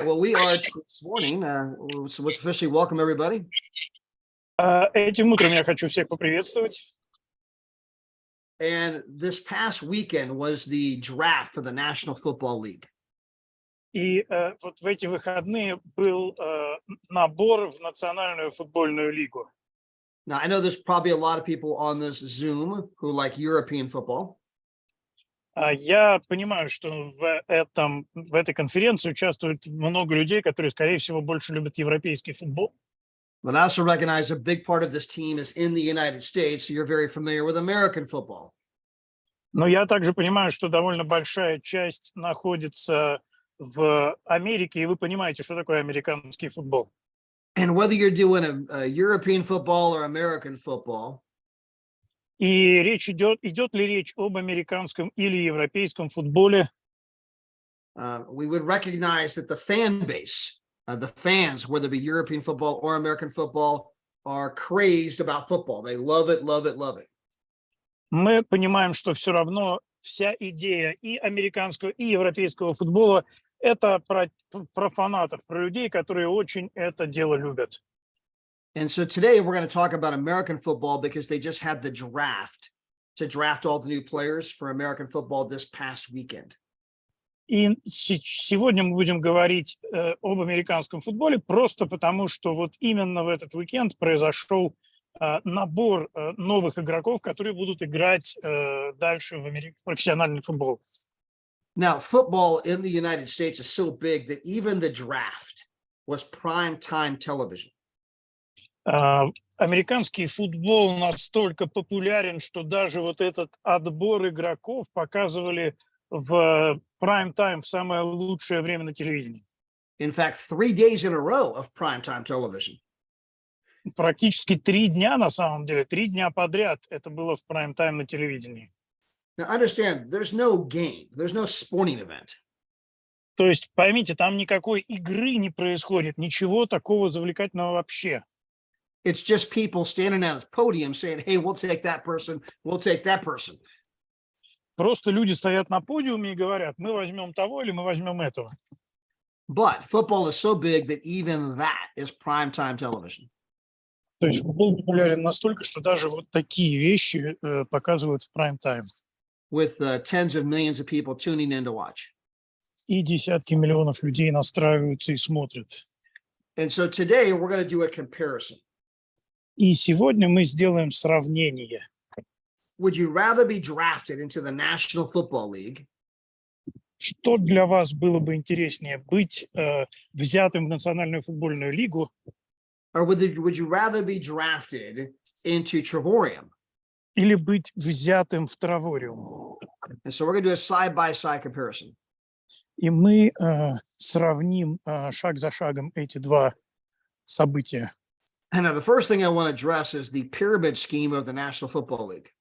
Well, we are this morning, so let's officially welcome everybody. Этим утром я хочу всех поприветствовать. And this past weekend was the draft for the National Football League. И вот в эти выходные был набор в Национальную футбольную лигу. Now, I know there's probably a lot of people on this Zoom who like European football. Я понимаю, что в этой конференции участвует много людей, которые, скорее всего, больше любят европейский футбол. But I also recognize a big part of this team is in the United States, so you're very familiar with American football. Но я также понимаю, что довольно большая часть находится в Америке, и вы понимаете, что такое американский футбол. And whether you're doing a European football or American football, И идет ли речь об американском или европейском футболе, we would recognize that the fan base, the fans, whether it be European football or American football, are crazed about football. They love it, love it, love it. мы понимаем, что все равно вся идея и американского, и европейского футбола – это про фанатов, про людей, которые очень это дело любят. And so today we're going to talk about American football because they just had the draft to draft all the new players for American football this past weekend. И сегодня мы будем говорить об американском футболе просто потому, что вот именно в этот уикенд произошел набор новых игроков, которые будут играть дальше в профессиональный футбол. Now, football in the United States is so big that even the draft was prime time television. Американский футбол настолько популярен, что даже вот этот отбор игроков показывали в прайм-тайм, в самое лучшее время на телевидении. In fact, 3 days in a row of primetime television. Практически 3 дня, на самом деле, 3 дня подряд это было в прайм-тайм на телевидении. Now, understand, there's no game, there's no sporting event. То есть, поймите, там никакой игры не происходит, ничего такого завлекательного вообще. It's just people standing on a podium saying, hey, we'll take that person, we'll take that person. Просто люди стоят на подиуме и говорят, мы возьмем того или мы возьмем этого. But football is so big that even that is primetime television. То есть футбол популярен настолько, что даже вот такие вещи показывают в прайм-тайм. With tens of millions of people tuning in to watch. И десятки миллионов людей настраиваются и смотрят. And so today we're going to do a comparison. И сегодня мы сделаем сравнение. Would you rather be drafted into the National Football League? Что для вас было бы интереснее, быть взятым в Национальную футбольную лигу? Or would you rather be drafted into Travorium? Или быть взятым в Травориум? And so we're going to do a side-by-side comparison. И мы сравним шаг за шагом эти два события. And now the first thing I want to address is the pyramid scheme of the National Football League.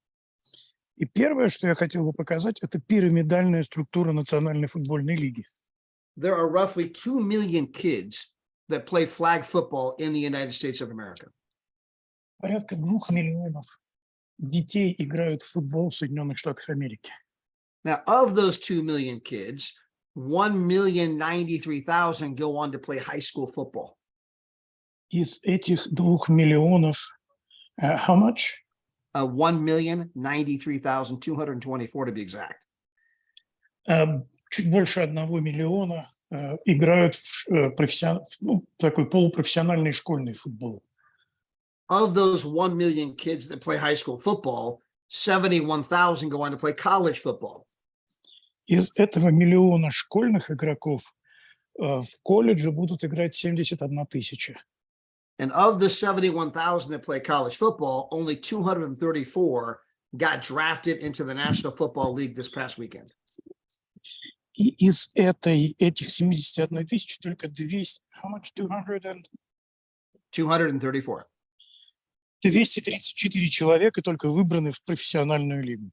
И первое, что я хотел бы показать, это пирамидальная структура Национальной футбольной лиги. There are roughly 2 million kids that play flag football in the United States of America. Порядка 2 миллионов детей играют в футбол в Соединенных Штатах Америки. Now, of those 2 million kids, 1,093,000 go on to play high school football. Из этих 2 миллионов, how much? 1,093,224 to be exact. Чуть больше 1 миллиона играют в такой полупрофессиональный школьный футбол. Of those 1 million kids that play high school football, 71,000 go on to play college football. Из этого миллиона школьных игроков в колледже будут играть 71 тысяча. And of the 71,000 that play college football, only 234 got drafted into the National Football League this past weekend. И из этих 71 тысячи только 200, how much, 234. 234 человека только выбраны в профессиональную лигу.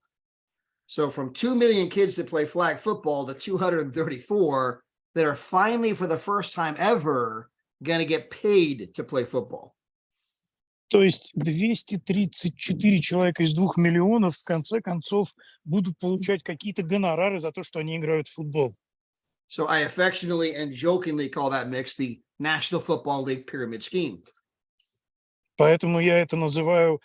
So from 2 million kids that play flag football to 234 that are finally, for the first time ever, going to get paid to play football. То есть 234 человека из 2 миллионов в конце концов будут получать какие-то гонорары за то, что они играют в футбол. So I affectionately and jokingly call that mix the National Football League pyramid scheme. Поэтому я это называю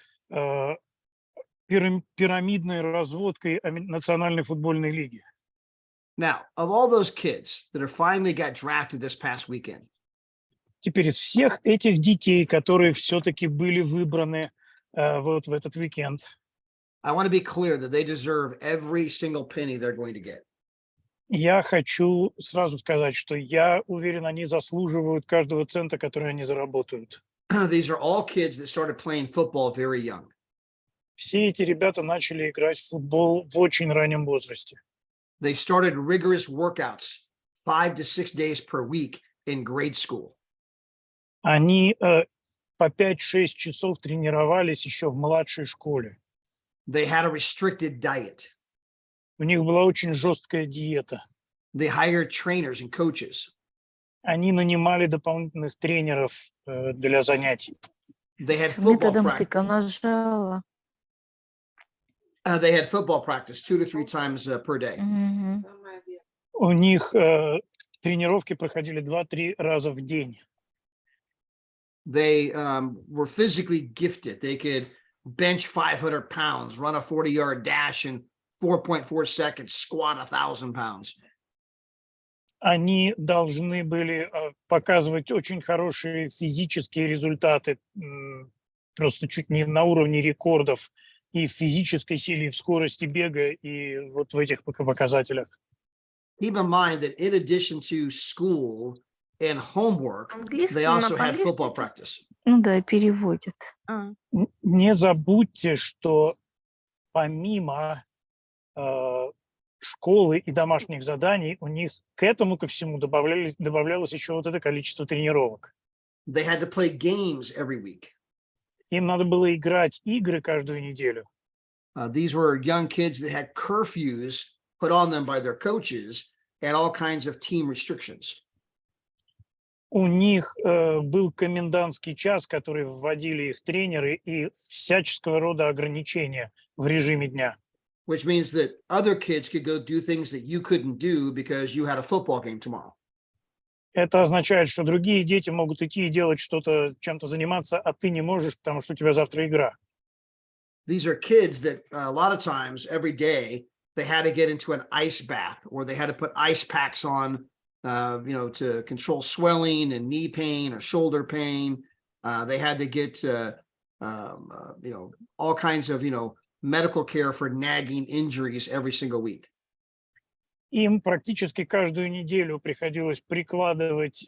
пирамидной разводкой Национальной футбольной лиги. Now, of all those kids that are finally got drafted this past weekend, Теперь из всех этих детей, которые все-таки были выбраны вот в этот уикенд, I want to be clear that they deserve every single penny they're going to get. я хочу сразу сказать, что я уверен, они заслуживают каждого цента, который они заработают. These are all kids that started playing football very young. Все эти ребята начали играть в футбол в очень раннем возрасте. They started rigorous workouts 5 to 6 days per week in grade school. Они по 5-6 часов тренировались еще в младшей школе. They had a restricted diet. У них была очень жесткая диета. They hired trainers and coaches. Они нанимали дополнительных тренеров для занятий. They had С football методом practice. тыка нажала. They had football practice 2 to 3 times per day. Мгм. У них тренировки проходили 2-3 раза в день. They were physically gifted. They could bench 500 pounds, run a 40-yard dash in 4.4 seconds, squat 1,000 pounds. Они должны были показывать очень хорошие физические результаты, просто чуть не на уровне рекордов и в физической силе, и в скорости бега, и вот в этих показателях. Keep in mind that in addition to school and homework, Английский, they на also had по-английски football это? practice. Ну да, переводит. Не забудьте, что помимо школы и домашних заданий, у них к этому ко всему добавлялось еще вот это количество тренировок. They had to play games every week. Им надо было играть игры каждую неделю. These were young kids that had curfews put on them by their coaches and all kinds of team restrictions. У них был комендантский час, который вводили их тренеры, и всяческого рода ограничения в режиме дня. Which means that other kids could go do things that you couldn't do because you had a football game tomorrow. Это означает, что другие дети могут идти и делать что-то, чем-то заниматься, а ты не можешь, потому что у тебя завтра игра. These are kids that a lot of times every day they had to get into an ice bath or they had to put ice packs on, to control swelling and knee pain or shoulder pain. They had to get, all kinds of, medical care for nagging injuries every single week. Им практически каждую неделю приходилось прикладывать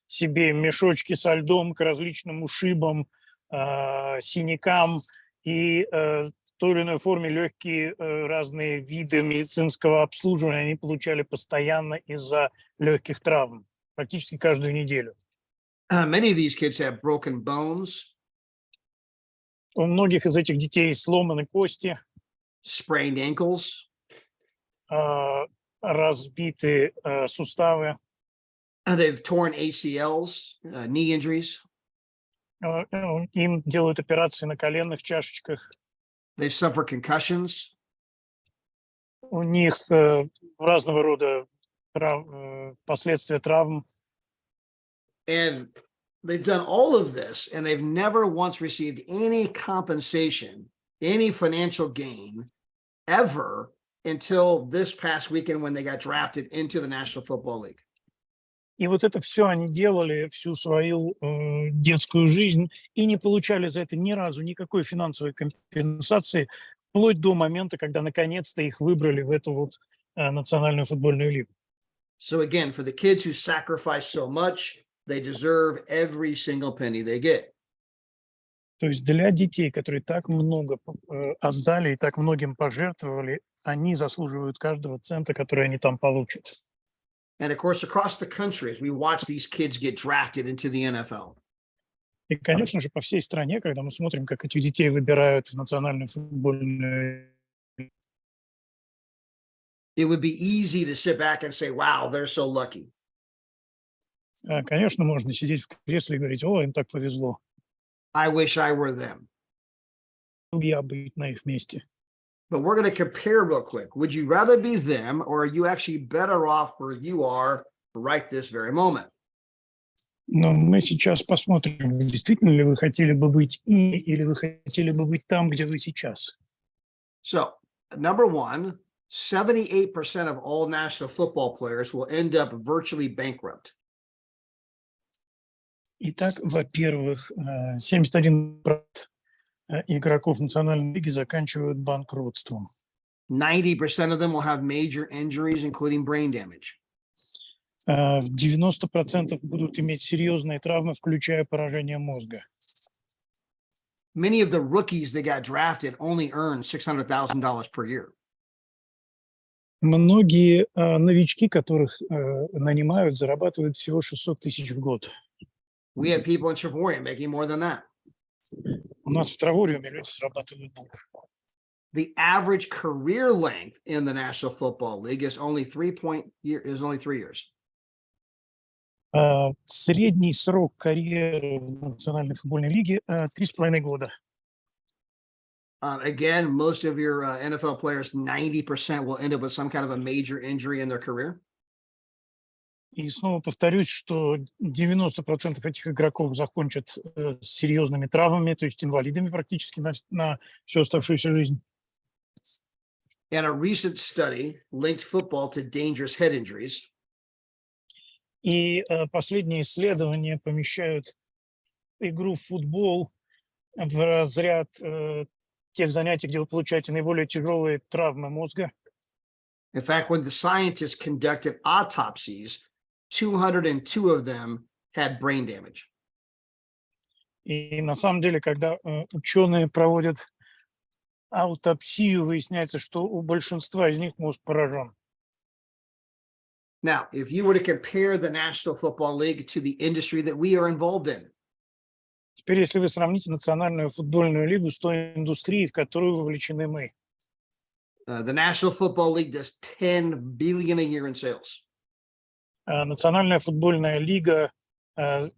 себе мешочки со льдом к различным ушибам, синякам и в той или иной форме легкие разные виды медицинского обслуживания они получали постоянно из-за легких травм, практически каждую неделю. Many of these kids have broken bones, У многих из этих детей сломаны кости, sprained ankles. разбиты суставы, They've torn ACLs, knee injuries. им делают операции на коленных чашечках, They've suffered concussions. у них разного рода последствия травм. And they've done all of this and they've never once received any compensation, any financial gain ever until this past weekend when they got drafted into the National Football League. И вот это все они делали всю свою детскую жизнь и не получали за это ни разу никакой финансовой компенсации, вплоть до момента, когда наконец-то их выбрали в эту вот национальную футбольную лигу. So again, for the kids who sacrifice so much, they deserve every single penny they get. То есть для детей, которые так много отдали и так многим пожертвовали, они заслуживают каждого цента, который они там получат. And of course, across the country, as we watch these kids get drafted into the NFL, И, конечно же, по всей стране, когда мы смотрим, как этих детей выбирают в национальную футбольную, it would be easy to sit back and say, wow, they're so lucky. конечно, можно сидеть в кресле и говорить: о, им так повезло, I wish I were them. я быть на их месте. But we're going to compare real quick. Would you rather be them, or are you actually better off where you are right this very moment? Но мы сейчас посмотрим, действительно ли вы хотели бы быть ими, или вы хотели бы быть там, где вы сейчас. So, number one, 78% of all national football players will end up virtually bankrupt. Итак, во-первых, 71% игроков Национальной лиги заканчивают банкротством. 90% of them will have major injuries, including brain damage. 90% будут иметь серьезные травмы, включая поражение мозга. Many of the rookies that got drafted only earn $600,000 per year. Многие новички, которых нанимают, зарабатывают всего 600 тысяч в год. We have people in Travorium making more than that. У нас в Травориуме люди зарабатывают больше. The average career length in the National Football League is only 3 years. Средний срок карьеры в Национальной футбольной лиге 3,5 года. Again, most of your NFL players, 90% will end up with some kind of a major injury in their career. И снова повторюсь, что 90% этих игроков закончат с серьезными травмами, то есть инвалидами практически на всю оставшуюся жизнь. And a recent study linked football to dangerous head injuries. И последние исследования помещают игру в футбол в разряд тех занятий, где вы получаете наиболее тяжелые травмы мозга. In fact, when the scientists conducted autopsies, 202 of them had brain damage. И на самом деле, когда ученые проводят аутопсию, выясняется, что у большинства из них мозг поражен. Now, if you were to compare the National Football League to the industry that we are involved in, Теперь, если вы сравните Национальную футбольную лигу с той индустрией, в которую вовлечены мы, the National Football League does $10 billion a year in sales. Национальная футбольная лига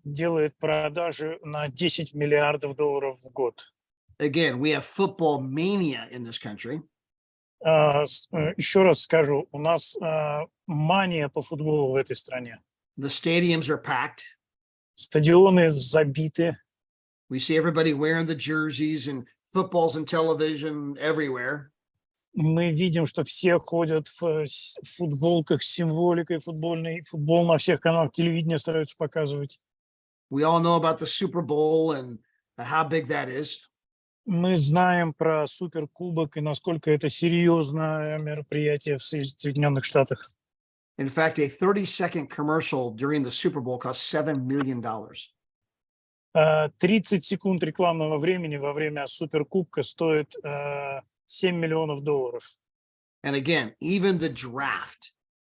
делает продажи на $10 миллиардов в год. Again, we have football mania in this country. Еще раз скажу, у нас мания по футболу в этой стране. The stadiums are packed. Стадионы забиты. We see everybody wearing the jerseys and footballs and television everywhere. Мы видим, что все ходят в футболках с символикой футбольной. Футбол на всех каналах телевидения стараются показывать. We all know about the Super Bowl and how big that is. Мы знаем про суперкубок и насколько это серьезное мероприятие в Соединенных Штатах. In fact, a 30-second commercial during the Super Bowl cost $7 million. 30 секунд рекламного времени во время суперкубка стоит $7 миллионов. And again, even the draft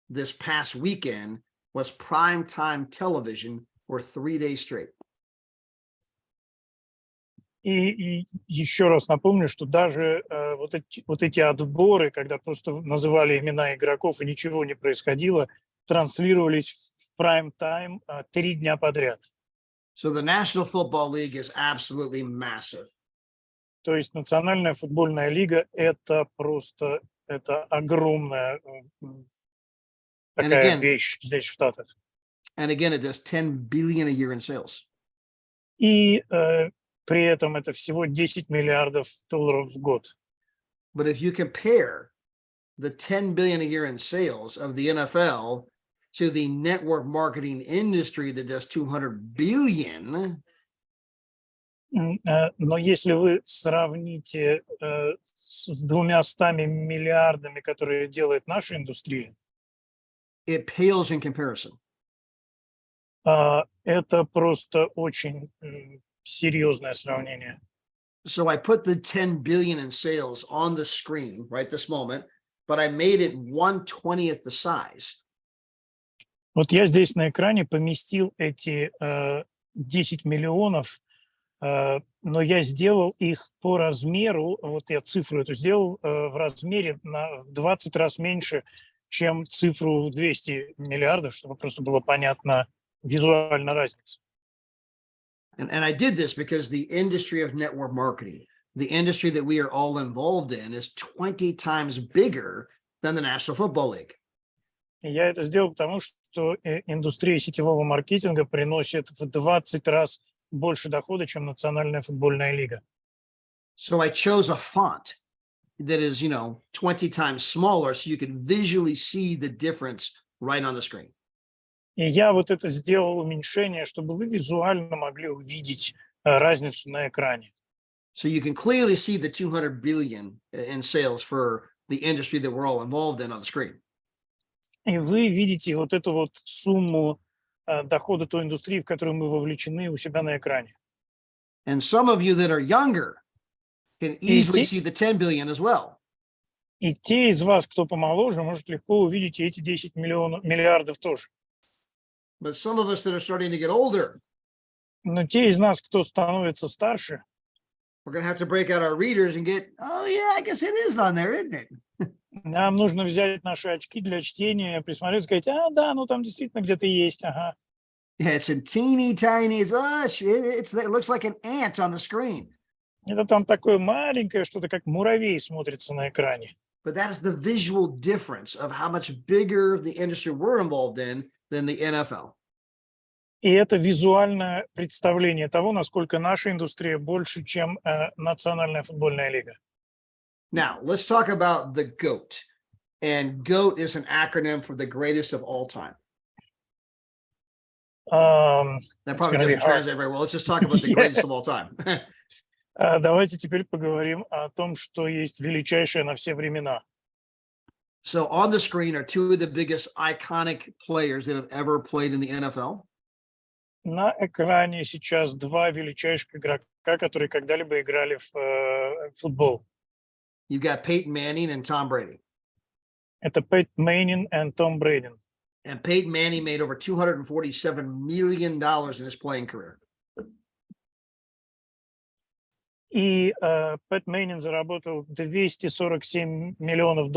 this past weekend was primetime television for 3 days straight. И еще раз напомню, что даже вот эти отборы, когда просто называли имена игроков и ничего не происходило, транслировались в прайм-тайм 3 дня подряд. So the National Football League is absolutely massive. То есть Национальная футбольная лига – это просто огромная такая вещь здесь в Штатах. And again, it does $10 billion a year in sales. И при этом это всего $10 миллиардов в год. But if you compare the $10 billion a year in sales of the NFL to the network marketing industry that does $200 billion. Но если вы сравните с 200 миллиардами, которые делает наша индустрия, it pales in comparison. Это просто очень серьезное сравнение. So I put the 10 billion in sales on the screen right this moment, but I made it 1/20th the size. Вот я здесь на экране поместил эти 10 миллионов, но я сделал их по размеру, вот я цифру эту сделал в размере в 20 раз меньше, чем цифру 200 миллиардов, чтобы просто было понятно визуально разница. And I did this because the industry of network marketing, the industry that we are all involved in is 20 times bigger than the National Football League. И я это сделал потому, что индустрия сетевого маркетинга приносит в 20 раз больше дохода, чем Национальная футбольная лига. So I chose a font that is, 20 times smaller so you can visually see the difference right on the screen. И я вот это сделал уменьшение, чтобы вы визуально могли увидеть разницу на экране. So you can clearly see the 200 billion in sales for the industry that we're all involved in on the screen. И вы видите вот эту вот сумму дохода той индустрии, в которую мы вовлечены, у себя на экране. And some of you that are younger can easily see the 10 billion as well. И те из вас, кто помоложе, может легко увидеть и эти 10 миллиардов тоже. But some of us that are starting to get older, Но те из нас, кто становится старше, we're going to have to break out our readers and get, oh yeah, I guess it is on there, isn't it? нам нужно взять наши очки для чтения, присмотреться, сказать, да, ну там действительно где-то есть, ага. Yeah, it's in teeny tiny. It looks like an ant on the screen. Это там такое маленькое, что-то как муравей смотрится на экране. But that is the visual difference of how much bigger the industry we're involved in than the NFL. И это визуальное представление того, насколько наша индустрия больше, чем Национальная футбольная лига. Now, let's talk about the GOAT. And GOAT is an acronym for the greatest of all time. That probably doesn't translate very well. Let's just talk about the greatest of all time. Давайте теперь поговорим о том, что есть величайшее на все времена. So on the screen are two of the biggest iconic players that have ever played in the NFL. На экране сейчас два величайших игрока, которые когда-либо играли в футбол. You've got Peyton Manning and Tom Brady. Это Пейт Мэннинг и Том Брэди. And Peyton Manning made over $247 million in his playing career. И Пейт Мэннинг заработал $247 миллионов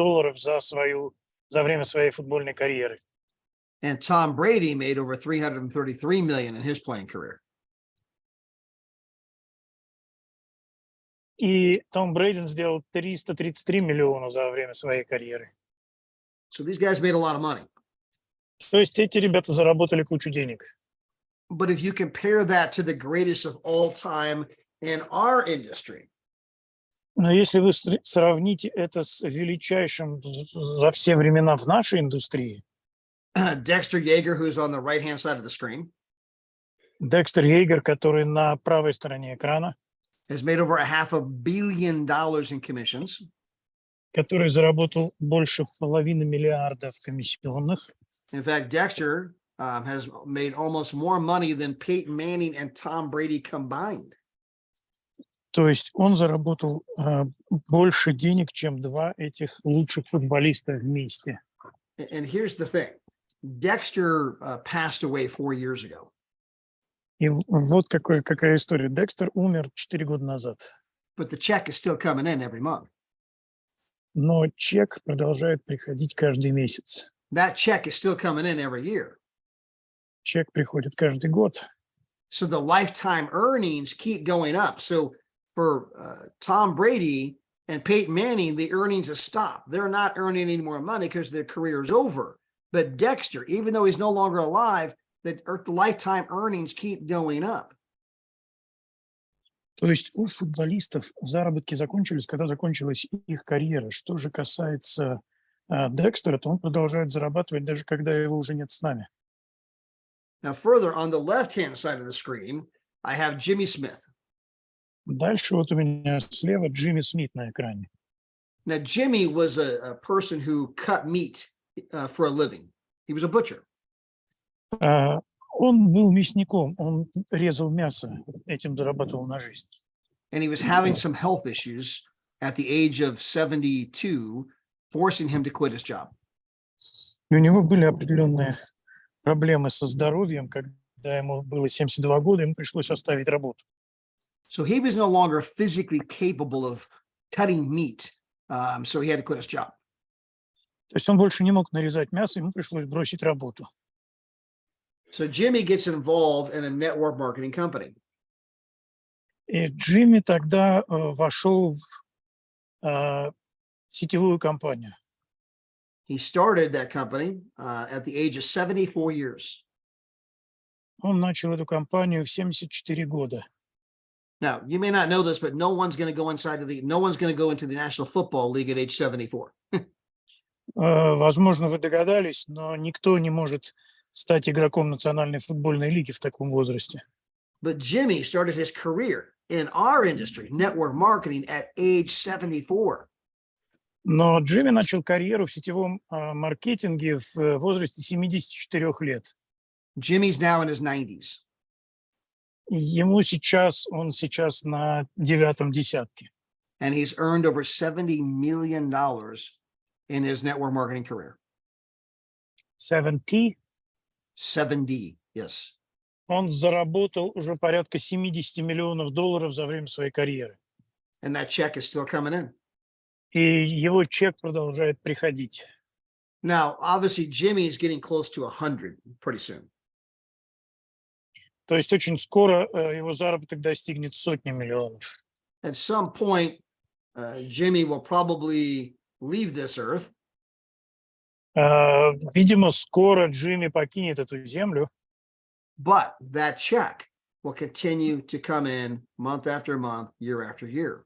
за время своей футбольной карьеры. And Tom Brady made over $333 million in his playing career. И Том Брэди сделал 333 миллиона за время своей карьеры. So these guys made a lot of money. То есть эти ребята заработали кучу денег. But if you compare that to the greatest of all time in our industry, Но если вы сравните это с величайшим за все времена в нашей индустрии, Dexter Yeager, who's on the right-hand side of the screen, Декстер Йегер, который на правой стороне экрана, has made over $500 million in commissions. который заработал больше $500 миллиарда комиссионных. In fact, Dexter has made almost more money than Peyton Manning and Tom Brady combined. То есть он заработал больше денег, чем два этих лучших футболиста вместе. And here's the thing. Dexter passed away 4 years ago. И вот какая история. Декстер умер 4 года назад. But the check is still coming in every month. Но чек продолжает приходить каждый месяц. That check is still coming in every year. Чек приходит каждый год. So the lifetime earnings keep going up. So for Tom Brady and Peyton Manning, the earnings have stopped. They're not earning any more money because their career is over. But Dexter, even though he's no longer alive, the lifetime earnings keep going up. То есть у футболистов заработки закончились, когда закончилась их карьера. Что же касается Декстера, то он продолжает зарабатывать, даже когда его уже нет с нами. Now, further on the left-hand side of the screen, I have Jimmy Smith. Дальше вот у меня слева Джимми Смит на экране. Now, Jimmy was a person who cut meat for a living. He was a butcher. Он был мясником, он резал мясо, этим зарабатывал на жизнь. And he was having some health issues at the age of 72, forcing him to quit his job. И у него были определенные проблемы со здоровьем, когда ему было 72 года, ему пришлось оставить работу. So he was no longer physically capable of cutting meat, so he had to quit his job. То есть он больше не мог нарезать мясо, ему пришлось бросить работу. So Jimmy gets involved in a network marketing company. И Джимми тогда вошел в сетевую компанию. He started that company at the age of 74 years. Он начал эту компанию в 74 года. Now, you may not know this, but no one's going to go into the National Football League at age 74. Возможно, вы догадались, но никто не может стать игроком Национальной футбольной лиги в таком возрасте. But Jimmy started his career in our industry, network marketing, at age 74. Но Джимми начал карьеру в сетевом маркетинге в возрасте 74 лет. Jimmy's now in his 90s. Он сейчас на 9-м десятке. And he's earned over $70 million in his network marketing career. 70? 70, yes. Он заработал уже порядка $70 миллионов за время своей карьеры. And that check is still coming in. И его чек продолжает приходить. Now, obviously, Jimmy is getting close to 100 pretty soon. То есть очень скоро его заработок достигнет сотни миллионов. At some point, Jimmy will probably leave this earth. Видимо, скоро Джимми покинет эту землю. But that check will continue to come in month after month, year after year.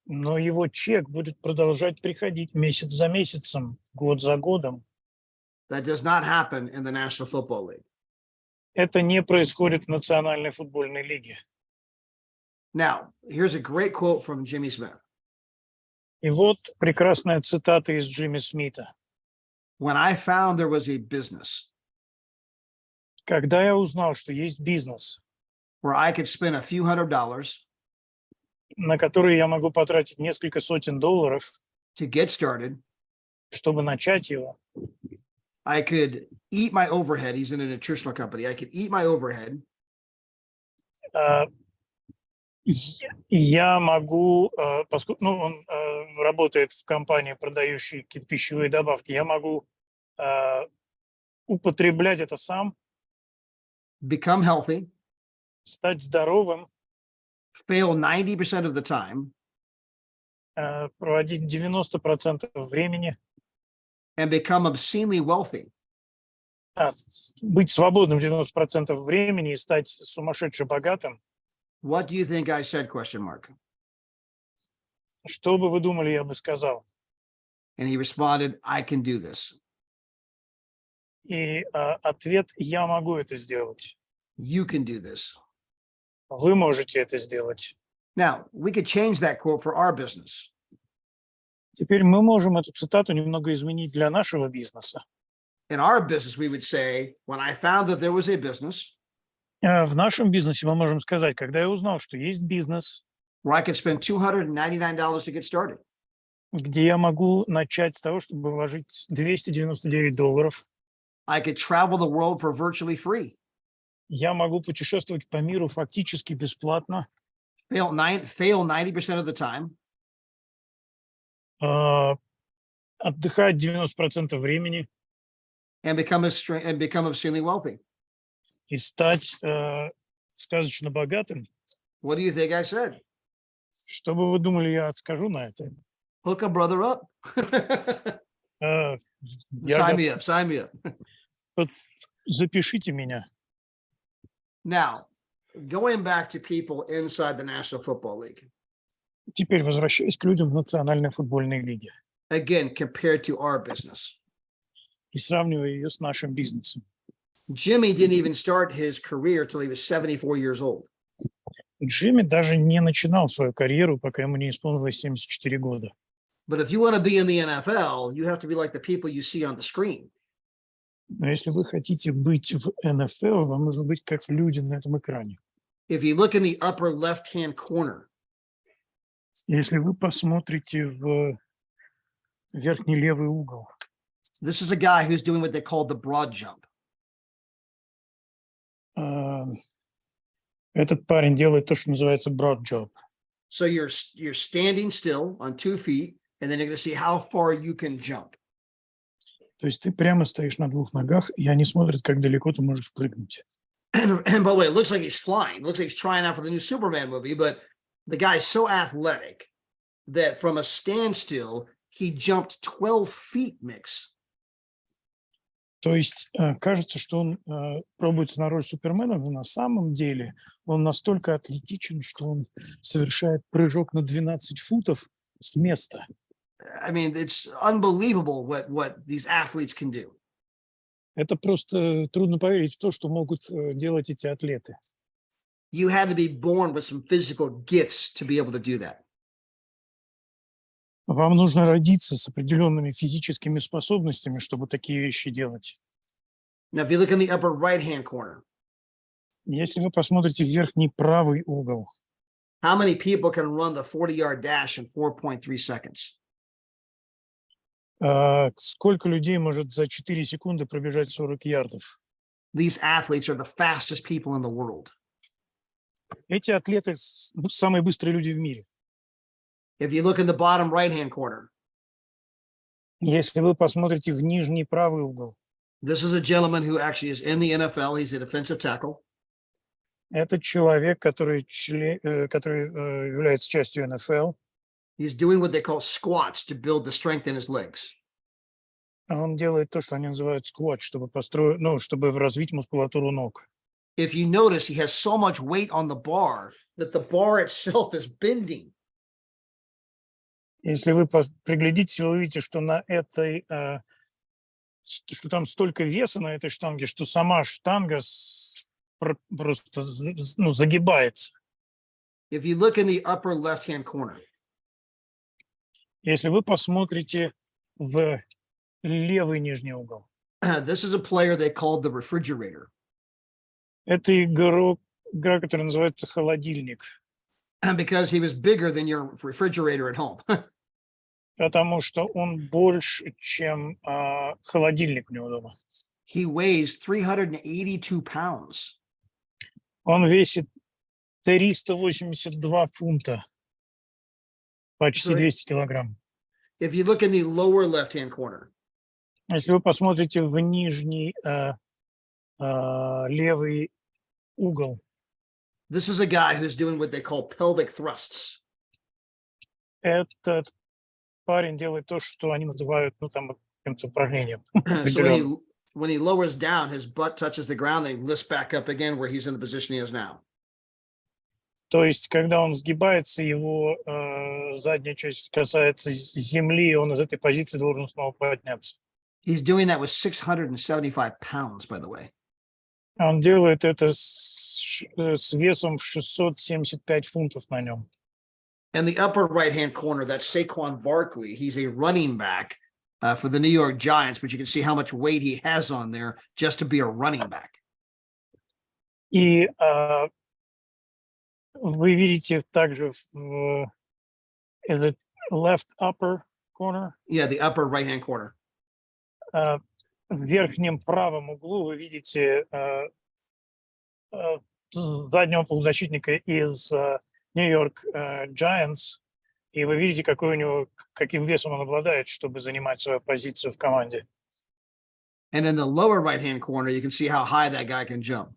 Но его чек будет продолжать приходить месяц за месяцем, год за годом. That does not happen in the National Football League. Это не происходит в Национальной футбольной лиге. Now, here's a great quote from Jimmy Smith. И вот прекрасная цитата из Джимми Смита. When I found there was a business Когда я узнал, что есть бизнес, where I could spend a few $100s на который я могу потратить несколько сотен долларов, to get started, чтобы начать его, I could eat my overhead. He's in a nutritional company. I could eat my overhead. Я могу, поскольку он работает в компании, продающей какие-то пищевые добавки, я могу употреблять это сам, Become healthy, стать здоровым, fail 90% of the time, проводить 90% времени, and become obscenely wealthy. Быть свободным 90% времени и стать сумасшедше богатым. What do you think I said? Question mark. Что бы вы думали, я бы сказал? And he responded, I can do this. И ответ: я могу это сделать. You can do this. Вы можете это сделать. Now, we could change that quote for our business. Теперь мы можем эту цитату немного изменить для нашего бизнеса. In our business, we would say, when I found that there was a business В нашем бизнесе мы можем сказать, когда я узнал, что есть бизнес, where I could spend $299 to get started, где я могу начать с того, чтобы вложить $299, I could travel the world for virtually free, я могу путешествовать по миру фактически бесплатно, fail 90% of the time, отдыхать 90% времени and become obscenely wealthy. и стать сказочно богатым. What do you think I said? Что бы вы думали, я скажу на это? Hook a brother up. Sign me up. Sign me up. Запишите меня. Now, going back to people inside the National Football League. Теперь возвращаясь к людям в Национальной футбольной лиге. Again, compared to our business. И сравнивая ее с нашим бизнесом. Jimmy didn't even start his career till he was 74 years old. Джимми даже не начинал свою карьеру, пока ему не исполнилось 74 года. But if you want to be in the NFL, you have to be like the people you see on the screen. Но если вы хотите быть в НФЛ, вам нужно быть как люди на этом экране. If you look in the upper left-hand corner, Если вы посмотрите в верхний левый угол, this is a guy who's doing what they call the broad jump. этот парень делает то, что называется broad jump. So you're standing still on 2 feet, and then you're going to see how far you can jump. То есть ты прямо стоишь на двух ногах, и они смотрят, как далеко ты можешь прыгнуть. And by the way, it looks like he's flying. It looks like he's trying out for the new Superman movie, but the guy's so athletic that from a standstill, he jumped 12 feet, Mix. То есть кажется, что он пробуется на роль Супермена, но на самом деле он настолько атлетичен, что он совершает прыжок на 12 футов с места. I mean, it's unbelievable what these athletes can do. Это просто трудно поверить в то, что могут делать эти атлеты. You had to be born with some physical gifts to be able to do that. Вам нужно родиться с определенными физическими способностями, чтобы такие вещи делать. Now, if you look in the upper right-hand corner, Если вы посмотрите в верхний правый угол, how many people can run the 40-yard dash in 4.3 seconds? сколько людей может за 4 секунды пробежать 40 ярдов? These athletes are the fastest people in the world. Эти атлеты самые быстрые люди в мире. If you look in the bottom right-hand corner, Если вы посмотрите в нижний правый угол, this is a gentleman who actually is in the NFL. He's a defensive tackle. это человек, который является частью НФЛ. He's doing what they call squats to build the strength in his legs. Он делает то, что они называют сквот, чтобы чтобы развить мускулатуру ног. If you notice, he has so much weight on the bar that the bar itself is bending. Если вы приглядитесь, вы увидите, что на этой, что там столько веса на этой штанге, что сама штанга просто загибается. If you look in the upper left-hand corner, Если вы посмотрите в левый нижний угол, this is a player they called the refrigerator. это игра, которая называется холодильник, Because he was bigger than your refrigerator at home. потому что он больше, чем холодильник у него дома. He weighs 382 pounds. Он весит 382 фунта, почти 200 килограмм. If you look in the lower left-hand corner, Если вы посмотрите в нижний левый угол, this is a guy who's doing what they call pelvic thrusts. этот парень делает то, что они называют, каким-то упражнением. So when he lowers down, his butt touches the ground, and he lifts back up again where he's in the position he is now. То есть, когда он сгибается, его задняя часть касается земли, и он из этой позиции должен снова подняться. He's doing that with 675 pounds, by the way. Он делает это с весом в 675 фунтов на нем. In the upper right-hand corner, that's Saquon Barkley. He's a running back for the New York Giants, but you can see how much weight he has on there just to be a running back. И вы видите также в left upper corner, Yeah, the upper right-hand corner. в верхнем правом углу вы видите заднего полузащитника из Нью-Йорк Giants, и вы видите, каким весом он обладает, чтобы занимать свою позицию в команде. And in the lower right-hand corner, you can see how high that guy can jump.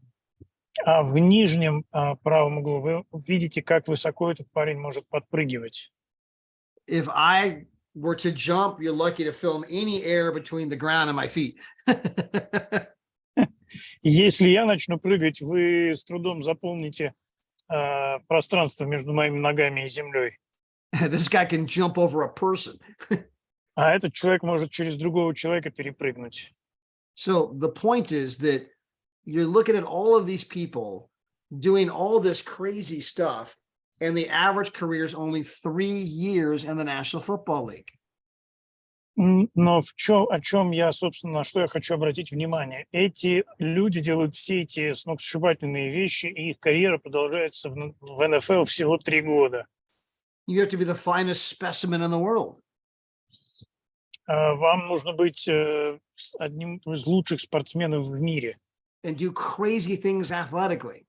А в нижнем правом углу вы видите, как высоко этот парень может подпрыгивать. If I were to jump, you're lucky to film any air between the ground and my feet. Если я начну прыгать, вы с трудом заполните пространство между моими ногами и землей. This guy can jump over a person. А этот человек может через другого человека перепрыгнуть. So the point is that you're looking at all of these people doing all this crazy stuff, and the average career is only 3 years in the National Football League. Но о чем я, собственно, на что я хочу обратить внимание? Эти люди делают все эти сногсшибательные вещи, и их карьера продолжается в НФЛ всего 3 года. You have to be the finest specimen in the world. Вам нужно быть одним из лучших спортсменов в мире And do crazy things athletically.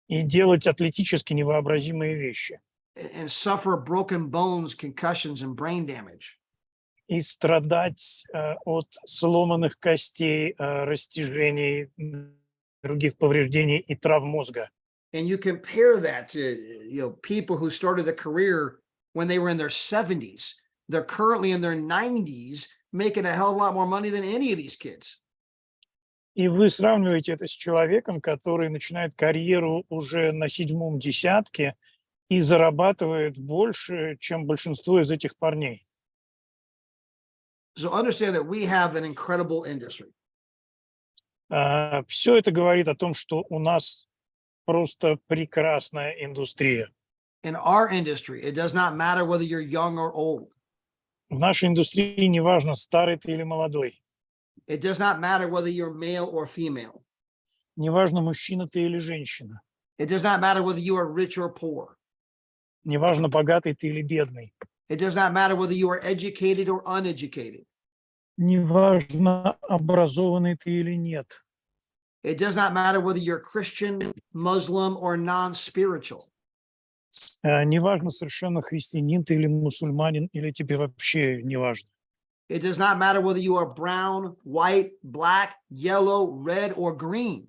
и делать атлетически невообразимые вещи. And suffer broken bones, concussions, and brain damage. И страдать от сломанных костей, растяжений, других повреждений и травм мозга. And you compare that to people who started a career when they were in their 70s. They're currently in their 90s, making a hell of a lot more money than any of these kids. И вы сравниваете это с человеком, который начинает карьеру уже на 7-м десятке и зарабатывает больше, чем большинство из этих парней. So understand that we have an incredible industry. Все это говорит о том, что у нас просто прекрасная индустрия. In our industry, it does not matter whether you're young or old. В нашей индустрии неважно, старый ты или молодой, It does not matter whether you're male or female. неважно, мужчина ты или женщина, It does not matter whether you are rich or poor. неважно, богатый ты или бедный, It does not matter whether you are educated or uneducated. неважно, образованный ты или нет, It does not matter whether you're Christian, Muslim, or non-spiritual. неважно совершенно, христианин ты или мусульманин, или тебе вообще неважно. It does not matter whether you are brown, white, black, yellow, red, or green.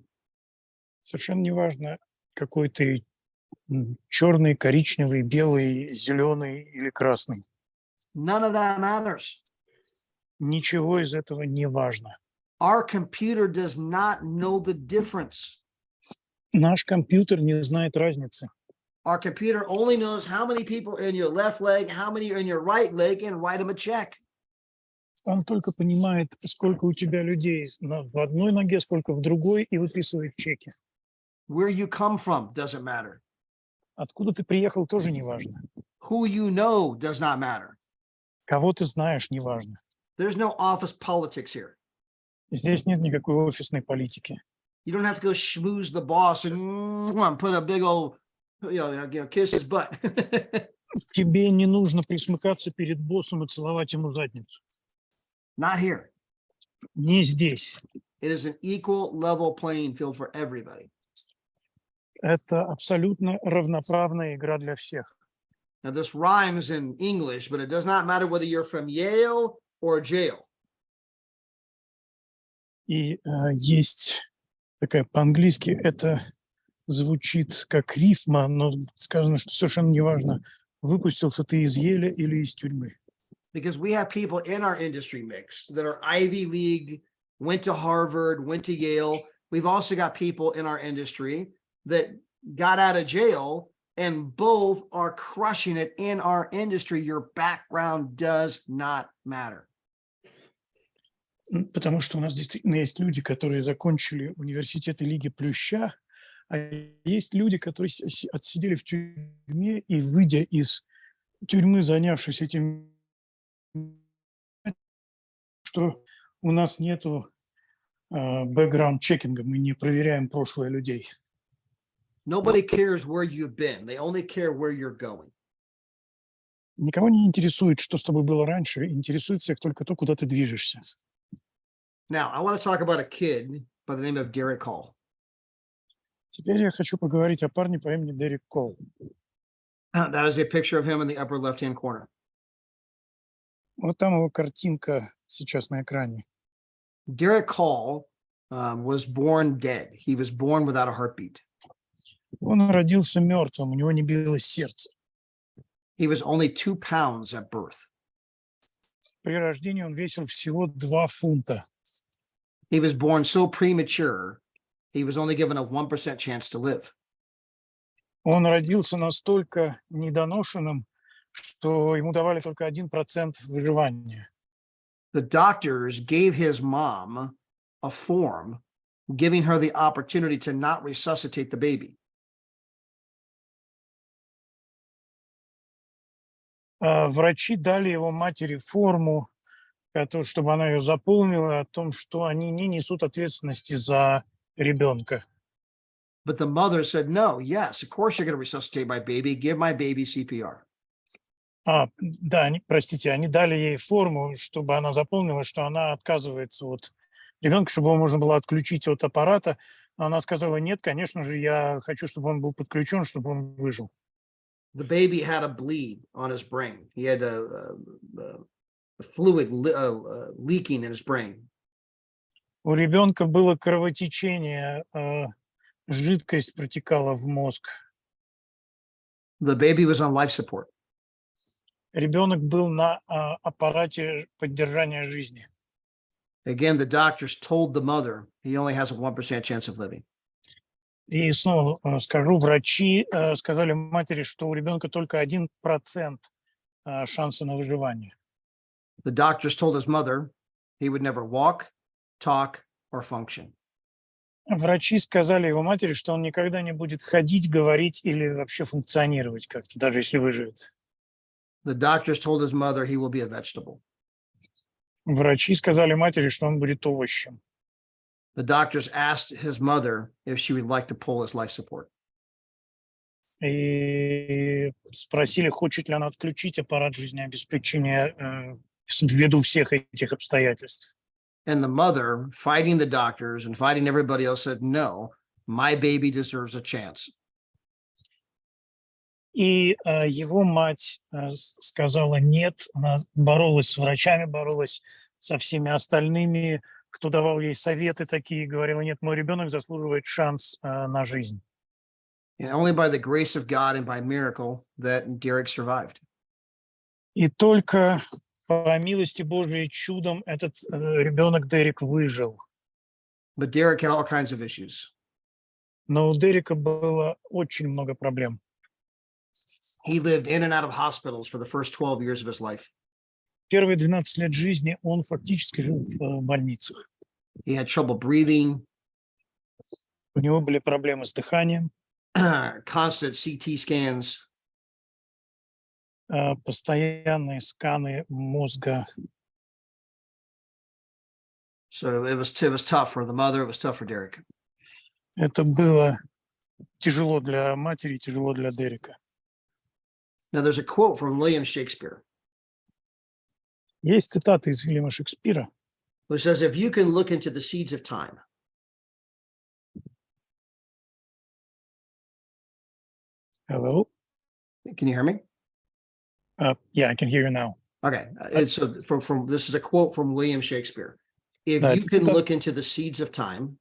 Совершенно неважно, какой ты черный, коричневый, белый, зеленый или красный. None of that matters. Ничего из этого не важно. Our computer does not know the difference. Наш компьютер не знает разницы. Our computer only knows how many people are in your left leg, how many are in your right leg, and write them a check. Он только понимает, сколько у тебя людей в одной ноге, сколько в другой, и выписывает чеки. Where you come from doesn't matter. Откуда ты приехал, тоже не важно. Who you know does not matter. Кого ты знаешь, не важно. There's no office politics here. Здесь нет никакой офисной политики. You don't have to go schmooze the boss and put a big old, kiss his butt. Тебе не нужно присмыкаться перед боссом и целовать ему задницу. Not here. Не здесь. It is an equal level playing field for everybody. Это абсолютно равноправная игра для всех. Now, this rhymes in English, but it does not matter whether you're from Yale or jail. И есть такая по-английски, это звучит как рифма, но сказано, что совершенно неважно, выпустился ты из Еля или из тюрьмы. Because we have people in our industry mix that are Ivy League, went to Harvard, went to Yale. We've also got people in our industry that got out of jail, and both are crushing it in our industry. Your background does not matter. Потому что у нас действительно есть люди, которые закончили университеты Лиги Плюща, а есть люди, которые отсидели в тюрьме и, выйдя из тюрьмы, занявшись этим, что у нас нету бэкграунд-чекинга, мы не проверяем прошлое людей. Nobody cares where you've been. They only care where you're going. Никого не интересует, что с тобой было раньше, интересует всех только то, куда ты движешься. Now, I want to talk about a kid by the name of Derek Hall. Теперь я хочу поговорить о парне по имени Дерек Колл. That is a picture of him in the upper left-hand corner. Вот там его картинка сейчас на экране. Derek Hall was born dead. He was born without a heartbeat. Он родился мертвым, у него не билось сердце. He was only 2 pounds at birth. При рождении он весил всего 2 фунта. He was born so premature, he was only given a 1% chance to live. Он родился настолько недоношенным, что ему давали только 1% выживания. The doctors gave his mom a form giving her the opportunity to not resuscitate the baby. Врачи дали его матери форму, чтобы она ее заполнила, о том, что они не несут ответственности за ребенка. But the mother said, no, yes, of course you're going to resuscitate my baby. Give my baby CPR. Да, простите, они дали ей форму, чтобы она заполнила, что она отказывается от ребенка, чтобы его можно было отключить от аппарата. Она сказала, нет, конечно же, я хочу, чтобы он был подключен, чтобы он выжил. The baby had a bleed on his brain. He had a fluid leaking in his brain. У ребенка было кровотечение, жидкость протекала в мозг. The baby was on life support. Ребенок был на аппарате поддержания жизни. Again, the doctors told the mother he only has a 1% chance of living. И снова скажу, врачи сказали матери, что у ребенка только 1% шанса на выживание. The doctors told his mother he would never walk, talk, or function. Врачи сказали его матери, что он никогда не будет ходить, говорить или вообще функционировать как-то, даже если выживет. The doctors told his mother he will be a vegetable. Врачи сказали матери, что он будет овощем. The doctors asked his mother if she would like to pull his life support. И спросили, хочет ли она отключить аппарат жизнеобеспечения ввиду всех этих обстоятельств. And the mother, fighting the doctors and fighting everybody else, said, no, my baby deserves a chance. И его мать сказала нет, она боролась с врачами, боролась со всеми остальными, кто давал ей советы такие, говорила, нет, мой ребенок заслуживает шанс на жизнь. And only by the grace of God and by miracle that Derek survived. И только по милости Божией чудом этот ребенок Дерек выжил. But Derek had all kinds of issues. Но у Дерека было очень много проблем. He lived in and out of hospitals for the first 12 years of his life. Первые 12 лет жизни он фактически жил в больницах. He had trouble breathing, У него были проблемы с дыханием, constant CT scans. постоянные сканы мозга. So it was tough for the mother. It was tough for Derek. Это было тяжело для матери, тяжело для Дерека. Now, there's a quote from William Shakespeare, Есть цитата из Уильяма Шекспира, which says, if you can look into the seeds of time, Hello? can you hear me? Yeah, I can hear you now. Okay. And so from this is a quote from William Shakespeare. If Right. you can look into the seeds of time,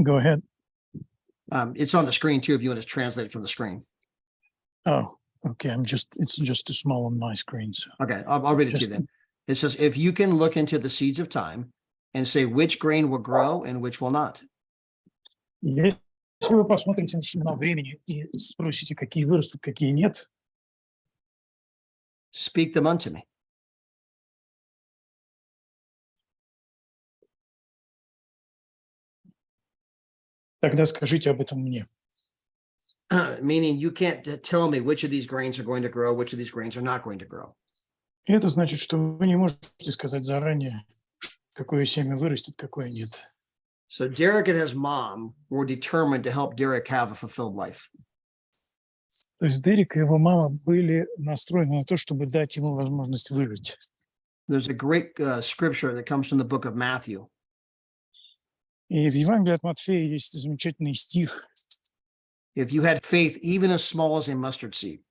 Go ahead. it's on the screen too, if you want to translate it from the screen. Oh, okay. It's just too small on my screen. So. Okay, I'll read it to you then. It says, if you can look into the seeds of time and say which grain will grow and which will not. Если вы посмотрите на семена времени и спросите, какие вырастут, какие нет, Speak them unto me. тогда скажите об этом мне. Meaning you can't tell me which of these grains are going to grow, which of these grains are not going to grow. И это значит, что вы не можете сказать заранее, какое семя вырастет, какое нет. So Derek and his mom were determined to help Derek have a fulfilled life. То есть Дерек и его мама были настроены на то, чтобы дать ему возможность выжить. There's a great scripture that comes from the book of Matthew. И в Евангелии от Матфея есть замечательный стих. If you had faith, even as small as a mustard seed.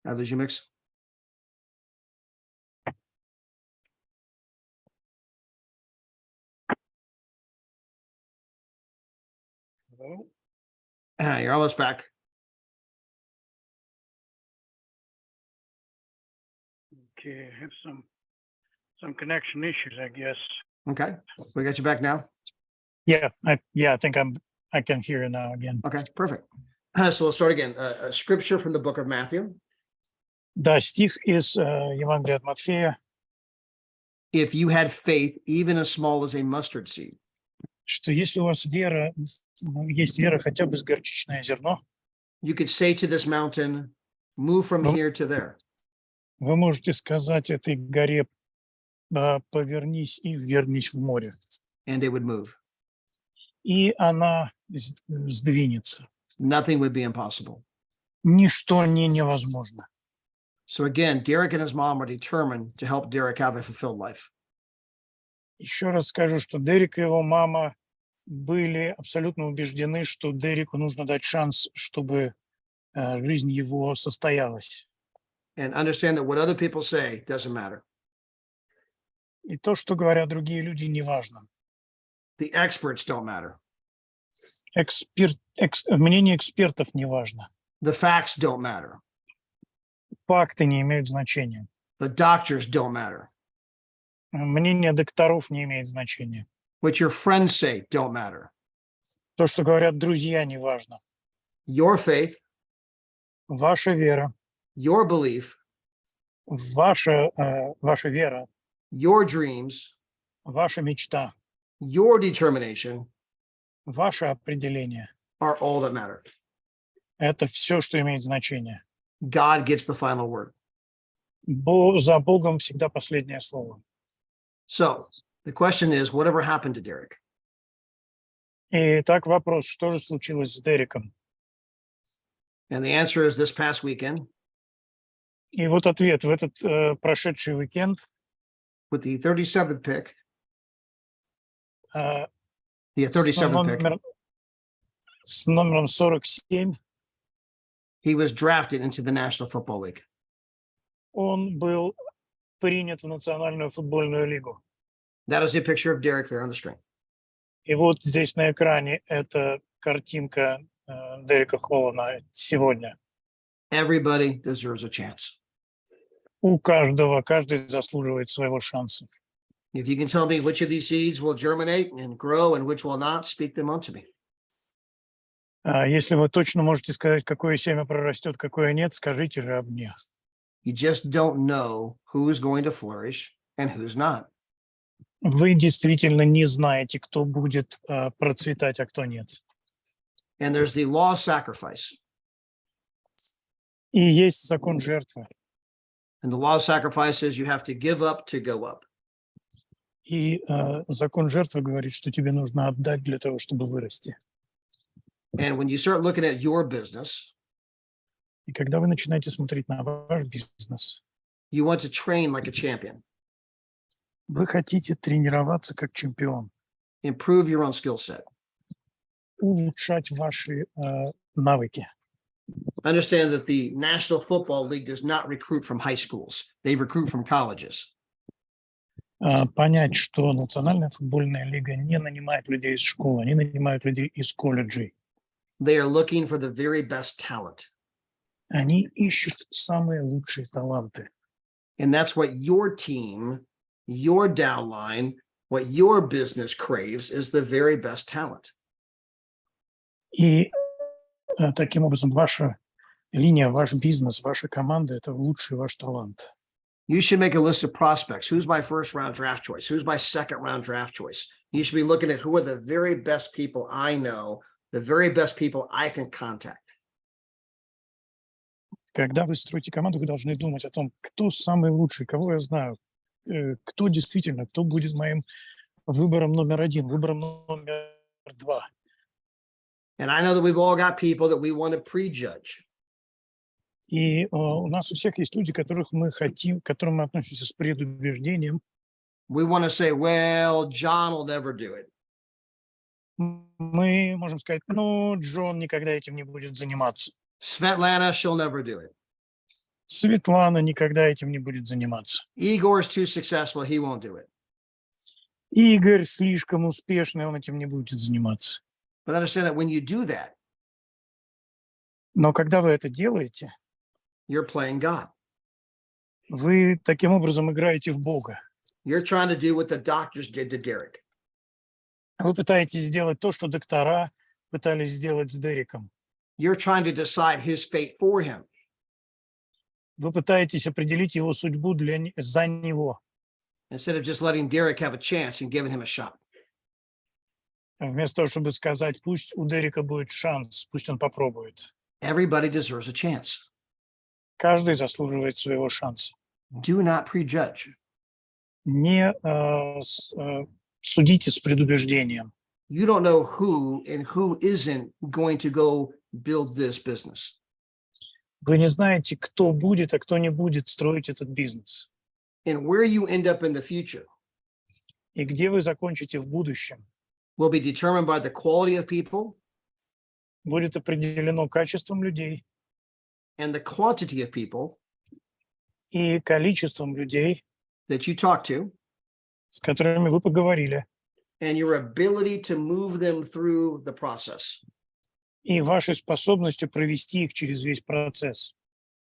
Did you mix? Hello? You're almost back. Okay, I have some connection issues, I guess. Okay, we got you back now. Yeah, I think I can hear you now again. Okay, perfect. So we'll start again. A scripture from the book of Matthew. Да, стих из Евангелия от Матфея, If you had faith, even as small as a mustard seed. что если у вас вера, есть вера хотя бы с горчичное зерно, You could say to this mountain, move from here to there. вы можете сказать этой горе, повернись и вернись в море. And it would move. И она сдвинется. Nothing would be impossible. Ничто не невозможно. So again, Derek and his mom are determined to help Derek have a fulfilled life. Еще раз скажу, что Дерек и его мама были абсолютно убеждены, что Дереку нужно дать шанс, чтобы жизнь его состоялась. and understand that what other people say doesn't matter. И то, что говорят другие люди, не важно. The experts don't matter. Мнение экспертов не важно. The facts don't matter. Факты не имеют значения. The doctors don't matter. Мнение докторов не имеет значения. What your friends say don't matter. То, что говорят друзья, не важно. Your faith, Ваша вера, your belief, ваша вера, your dreams, ваша мечта, your determination ваше определение are all that matter. – это все, что имеет значение. God gets the final word. За Богом всегда последнее слово. So the question is, whatever happened to Derek? И так вопрос, что же случилось с Дереком? And the answer is this past weekend И вот ответ. В этот прошедший уикенд with the 37th pick, э, the 37th pick, с номером 47 he was drafted into the National Football League. он был принят в Национальную футбольную лигу. That is a picture of Derek there on the screen. И вот здесь на экране эта картинка Дерека Холлана сегодня. Everybody deserves a chance. Каждый заслуживает своего шанса. If you can tell me which of these seeds will germinate and grow and which will not, speak them unto me. Если вы точно можете сказать, какое семя прорастет, какое нет, скажите же об мне. You just don't know who is going to flourish and who's not. Вы действительно не знаете, кто будет процветать, а кто нет. And there's the law of sacrifice. И есть закон жертвы. And the law of sacrifice says you have to give up to go up. И закон жертвы говорит, что тебе нужно отдать для того, чтобы вырасти. And when you start looking at your business, И когда вы начинаете смотреть на ваш бизнес, you want to train like a champion, вы хотите тренироваться как чемпион, improve your own skill set. улучшать ваши навыки. Understand that the National Football League does not recruit from high schools. They recruit from colleges. Понять, что Национальная футбольная лига не нанимает людей из школы, они нанимают людей из колледжей. They are looking for the very best talent. Они ищут самые лучшие таланты. And that's what your team, your downline, what your business craves is the very best talent. И таким образом ваша линия, ваш бизнес, ваша команда – это лучший ваш талант. You should make a list of prospects. Who's my first round draft choice? Who's my second round draft choice? You should be looking at who are the very best people I know, the very best people I can contact. Когда вы строите команду, вы должны думать о том, кто самый лучший, кого я знаю, кто действительно, кто будет моим выбором номер один, выбором номер два. And I know that we've all got people that we want to prejudge. И у нас у всех есть люди, которых мы хотим, к которым мы относимся с предубеждением. We want to say, well, John will never do it. Мы можем сказать, ну, Джон никогда этим не будет заниматься. Svetlana, she'll never do it. Светлана никогда этим не будет заниматься. Igor's too successful, he won't do it. Игорь слишком успешный, он этим не будет заниматься. But understand that when you do that, Но когда вы это делаете, you're playing God. вы таким образом играете в Бога. You're trying to do what the doctors did to Derek. Вы пытаетесь сделать то, что доктора пытались сделать с Дереком. You're trying to decide his fate for him. Вы пытаетесь определить его судьбу за него, Instead of just letting Derek have a chance and giving him a shot. вместо того, чтобы сказать, пусть у Дерека будет шанс, пусть он попробует. Everybody deserves a chance. Каждый заслуживает своего шанса. Do not prejudge. Не судите с предубеждением. You don't know who and who isn't going to go build this business. Вы не знаете, кто будет, а кто не будет строить этот бизнес. And where you end up in the future И где вы закончите в будущем. will be determined by the quality of people будет определено качеством людей and the quantity of people и количеством людей, that you talk to, с которыми вы поговорили, and your ability to move them through the process. и вашей способностью провести их через весь процесс.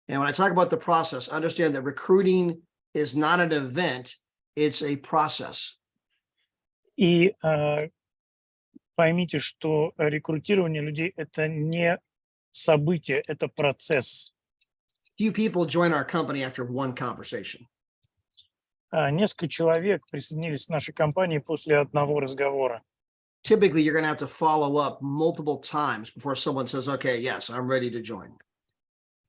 And when I talk about the process, understand that recruiting is not an event, it's a process. И поймите, что рекрутирование людей – это не событие, это процесс. Few people join our company after one conversation. Несколько человек присоединились к нашей компании после одного разговора. Typically, you're going to have to follow up multiple times before someone says, okay, yes, I'm ready to join.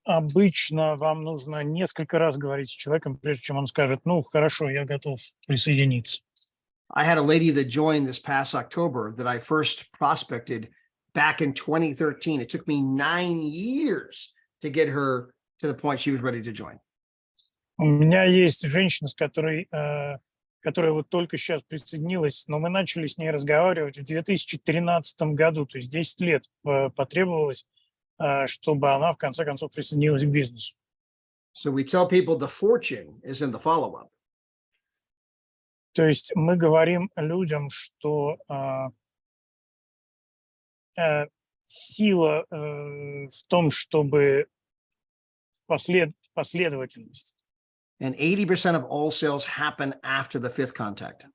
Обычно вам нужно несколько раз говорить с человеком, прежде чем он скажет, ну, хорошо, я готов присоединиться. I had a lady that joined this past October that I first prospected back in 2013. It took me 9 years to get her to the point she was ready to join. У меня есть женщина, с которой, которая вот только сейчас присоединилась, но мы начали с ней разговаривать в 2013 году, то есть 10 лет потребовалось, чтобы она в конце концов присоединилась к бизнесу. So we tell people the fortune is in the follow-up. То есть мы говорим людям, что сила в том, чтобы последовательность. And 80% of all sales happen after the fifth contact.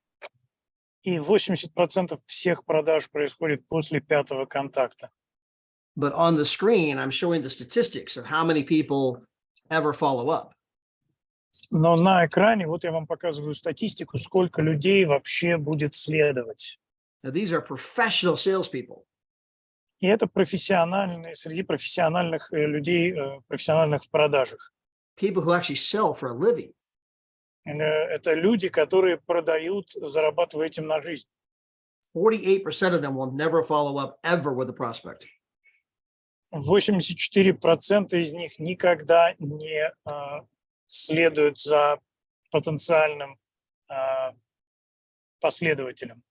И 80% всех продаж происходит после пятого контакта. But on the screen, I'm showing the statistics of how many people ever follow up. Но на экране, вот я вам показываю статистику, сколько людей вообще будет следовать. Now, these are professional salespeople. И это профессиональные, среди профессиональных людей, профессиональных в продажах. People who actually sell for a living. Это люди, которые продают, зарабатывая этим на жизнь. 48% of them will never follow up ever with a prospect. 84% из них никогда не следуют за потенциальным последователем.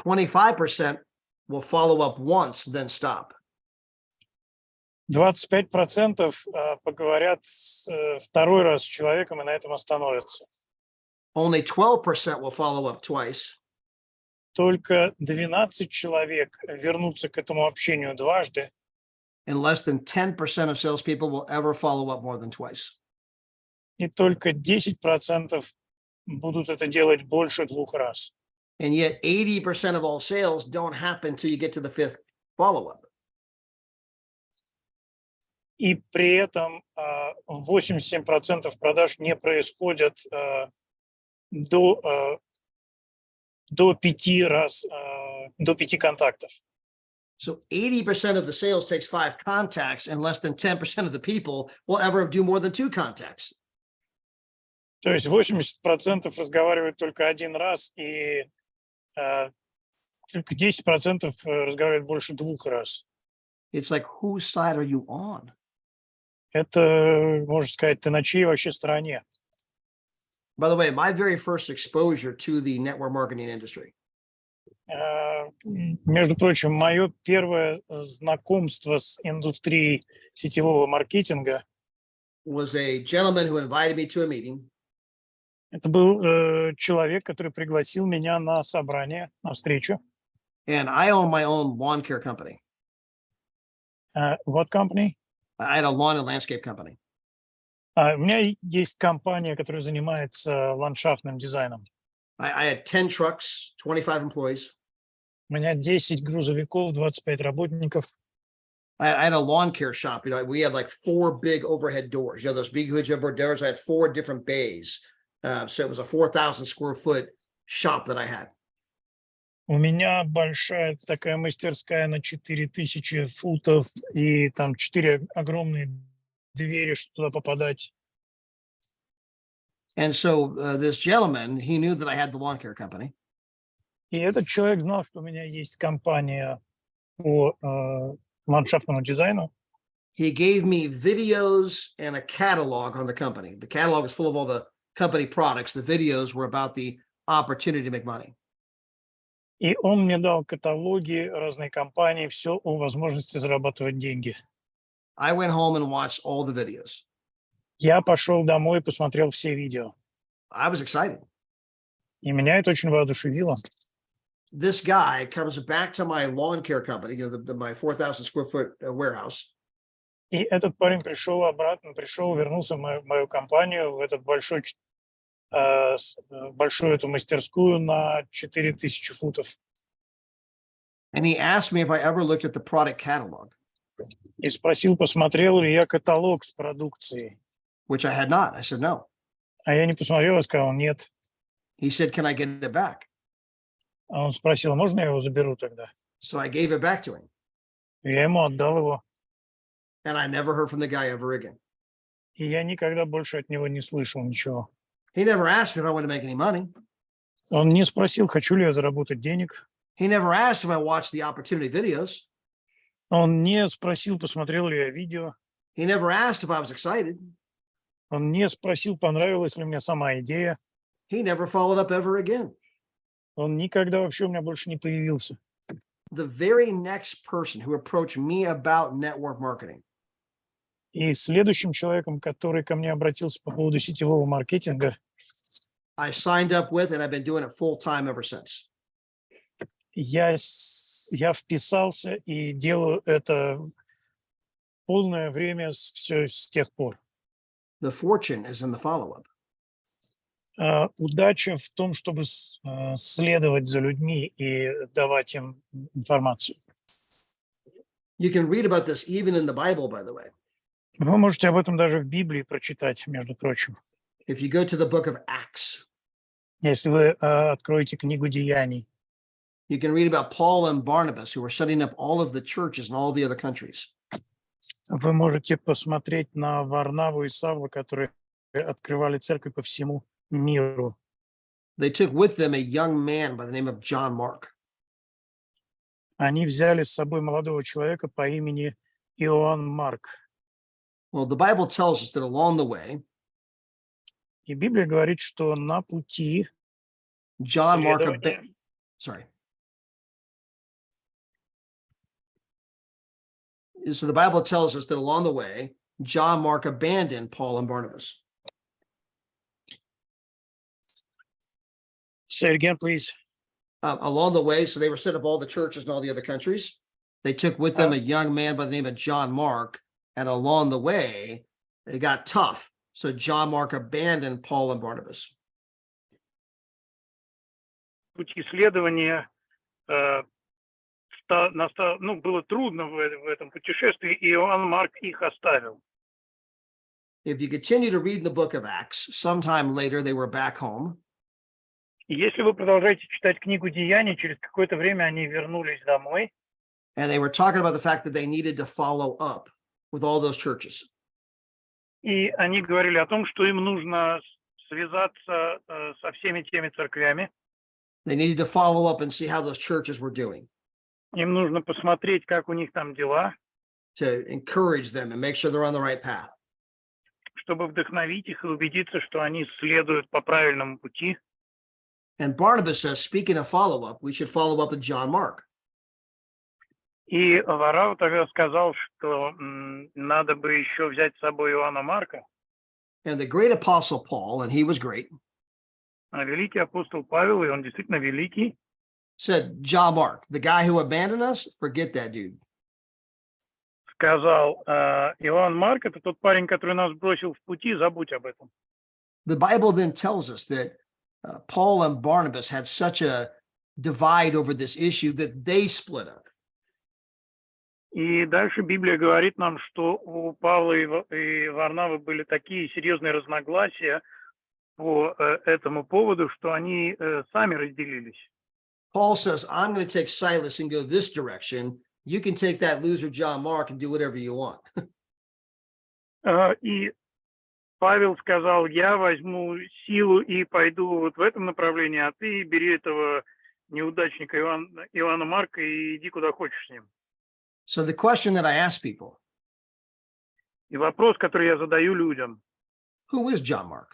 25% will follow up once, then stop. 25% поговорят второй раз с человеком и на этом остановятся. Only 12% will follow up twice. Только 12 человек вернутся к этому общению дважды, And less than 10% of salespeople will ever follow up more than twice. и только 10% будут это делать больше 2 раз. And yet 80% of all sales don't happen until you get to the fifth follow-up. И при этом 87% продаж не происходят до 5 раз, до 5 контактов. So 80% of the sales takes 5 contacts, and less than 10% of the people will ever do more than 2 contacts. То есть 80% разговаривают только один раз, и только 10% разговаривают больше 2 раз. It's like, whose side are you on? Это, можно сказать, ты на чьей вообще стороне? By the way, my very first exposure to the network marketing industry Между прочим, мое первое знакомство с индустрией сетевого маркетинга was a gentleman who invited me to a meeting. это был человек, который пригласил меня на собрание, на встречу. And I own my own lawn care company. What company? I had a lawn and landscape company. У меня есть компания, которая занимается ландшафтным дизайном. I had 10 trucks, 25 employees. У меня 10 грузовиков, 25 работников. I had a lawn care shop. You know, we had like 4 big overhead doors. You know, those big huge overhead doors. I had 4 different bays. So it was a 4,000 square foot shop that I had. У меня большая такая мастерская на 4000 футов, и там 4 огромные двери, чтобы туда попадать. And so this gentleman, he knew that I had the lawn care company. И этот человек знал, что у меня есть компания по ландшафтному дизайну. He gave me videos and a catalog on the company. The catalog is full of all the company products. The videos were about the opportunity to make money. И он мне дал каталоги, разные компании, все о возможности зарабатывать деньги. I went home and watched all the videos. Я пошел домой и посмотрел все видео. I was excited. И меня это очень воодушевило. This guy comes back to my lawn care company, my 4,000 square foot warehouse. И этот парень пришел обратно, вернулся в мою компанию, в этот большую эту мастерскую на 4000 футов. And he asked me if I ever looked at the product catalog, И спросил, посмотрел ли я каталог с продукцией. which I had not. I said, no. А я не посмотрел и сказал нет. He said, can I get it back? А он спросил, можно я его заберу тогда? So I gave it back to him. И я ему отдал его. And I never heard from the guy ever again. И я никогда больше от него не слышал ничего. He never asked me if I wanted to make any money. Он не спросил, хочу ли я заработать денег. He never asked if I watched the opportunity videos. Он не спросил, посмотрел ли я видео. He never asked if I was excited. Он не спросил, понравилась ли мне сама идея. He never followed up ever again. Он никогда вообще у меня больше не появился. The very next person who approached me about network marketing, И следующим человеком, который ко мне обратился по поводу сетевого маркетинга, I signed up with, and I've been doing it full time ever since. я вписался и делаю это полное время все с тех пор. The fortune is in the follow-up. Удача в том, чтобы следовать за людьми и давать им информацию. You can read about this even in the Bible, by the way. Вы можете об этом даже в Библии прочитать, между прочим. If you go to the book of Acts, Если вы откроете книгу Деяний, you can read about Paul and Barnabas, who were setting up all of the churches in all the other countries. вы можете посмотреть на Варнаву и Савла, которые открывали церковь по всему миру. They took with them a young man by the name of John Mark. Они взяли с собой молодого человека по имени Иоанн Марк. Well, the Bible tells us that along the way, И Библия говорит, что на пути John Mark следования sorry. So the Bible tells us that along the way, John Mark abandoned Paul and Barnabas. Say it again, please. Along the way, so they were setting up all the churches in all the other countries. They took with them a young man by the name of John Mark, and along the way, it got tough. So John Mark abandoned Paul and Barnabas. Путь исследования было трудно в этом путешествии, и Иоанн Марк их оставил. If you continue to read the book of Acts, sometime later they were back home. И если вы продолжаете читать книгу Деяний, через какое-то время они вернулись домой. And they were talking about the fact that they needed to follow up with all those churches. И они говорили о том, что им нужно связаться со всеми теми церквями. They needed to follow up and see how those churches were doing, Им нужно посмотреть, как у них там дела, to encourage them and make sure they're on the right path. чтобы вдохновить их и убедиться, что они следуют по правильному пути. And Barnabas says, speaking of follow-up, we should follow up with John Mark. И Варава тогда сказал, что надо бы еще взять с собой Иоанна Марка. And the great apostle Paul, and he was great, А великий апостол Павел, и он действительно великий, said, John Mark, the guy who abandoned us, forget that dude. сказал, Иоанн Марк, это тот парень, который нас бросил в пути, забудь об этом. The Bible then tells us that Paul and Barnabas had such a divide over this issue that they split up. И дальше Библия говорит нам, что у Павла и Варнавы были такие серьезные разногласия по этому поводу, что они сами разделились. Paul says, I'm going to take Silas and go this direction. You can take that loser John Mark and do whatever you want. И Павел сказал, я возьму силу и пойду вот в этом направлении, а ты бери этого неудачника Иоанна Марка и иди куда хочешь с ним. So the question that I ask people, И вопрос, который я задаю людям, who is John Mark?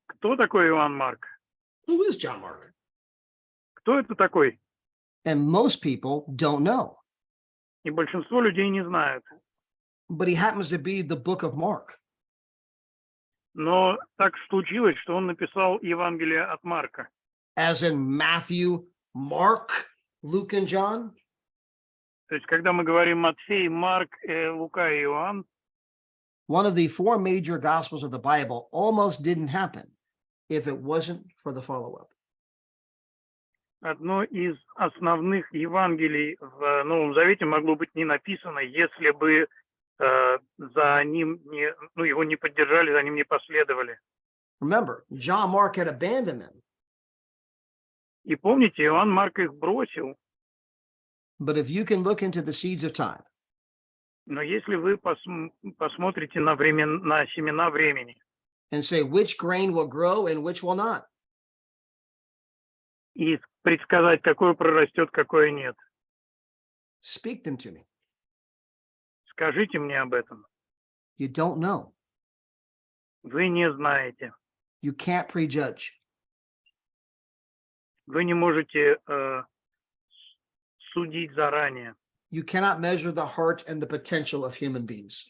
кто такой Иоанн Марк? Who is John Mark? Кто это такой? And most people don't know. И большинство людей не знают. But he happens to be the book of Mark. Но так случилось, что он написал Евангелие от Марка. As in Matthew, Mark, Luke, and John. То есть, когда мы говорим Матфей, Марк, Лука и Иоанн, One of the four major gospels of the Bible almost didn't happen if it wasn't for the follow-up. одно из основных Евангелий в Новом Завете могло быть не написано, если бы за ним не, его не поддержали, за ним не последовали. Remember, John Mark had abandoned them. И помните, Иоанн Марк их бросил. But if you can look into the seeds of time, Но если вы посмотрите на семена времени and say which grain will grow and which will not, и предсказать, какое прорастет, какое нет, speak them to me. скажите мне об этом. You don't know. Вы не знаете. You can't prejudge. Вы не можете судить заранее. You cannot measure the heart and the potential of human beings.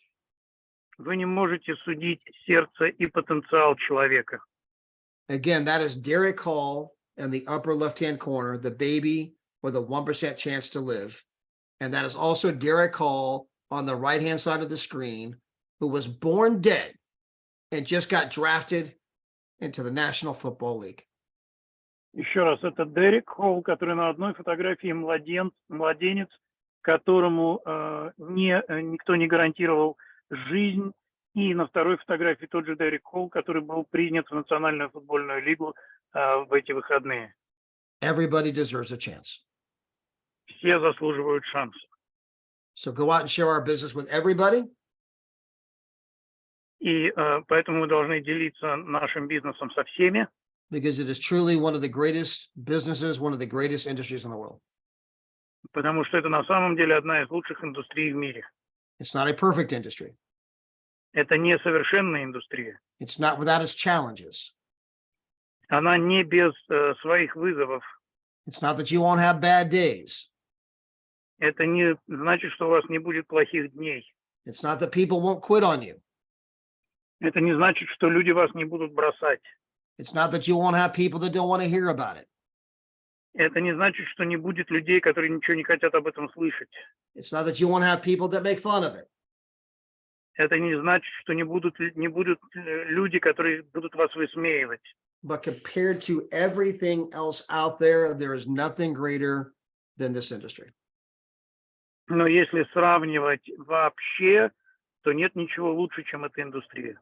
Вы не можете судить сердце и потенциал человека. Again, that is Derek Hall in the upper left-hand corner, the baby with a 1% chance to live. And that is also Derek Hall on the right-hand side of the screen, who was born dead and just got drafted into the National Football League. Еще раз, это Дерек Холл, который на одной фотографии младенец, которому никто не гарантировал жизнь, и на второй фотографии тот же Дерек Холл, который был принят в Национальную футбольную лигу в эти выходные. Everybody deserves a chance. Все заслуживают шанса. So go out and share our business with everybody. И поэтому мы должны делиться нашим бизнесом со всеми, Because it is truly one of the greatest businesses, one of the greatest industries in the world. потому что это на самом деле одна из лучших индустрий в мире. It's not a perfect industry. Это не совершенная индустрия. It's not without its challenges. Она не без своих вызовов. It's not that you won't have bad days. Это не значит, что у вас не будет плохих дней. It's not that people won't quit on you. Это не значит, что люди вас не будут бросать. It's not that you won't have people that don't want to hear about it. Это не значит, что не будет людей, которые ничего не хотят об этом слышать. It's not that you won't have people that make fun of it. Это не значит, что не будут люди, которые будут вас высмеивать. But compared to everything else out there, there is nothing greater than this industry. Но если сравнивать вообще, то нет ничего лучше, чем эта индустрия.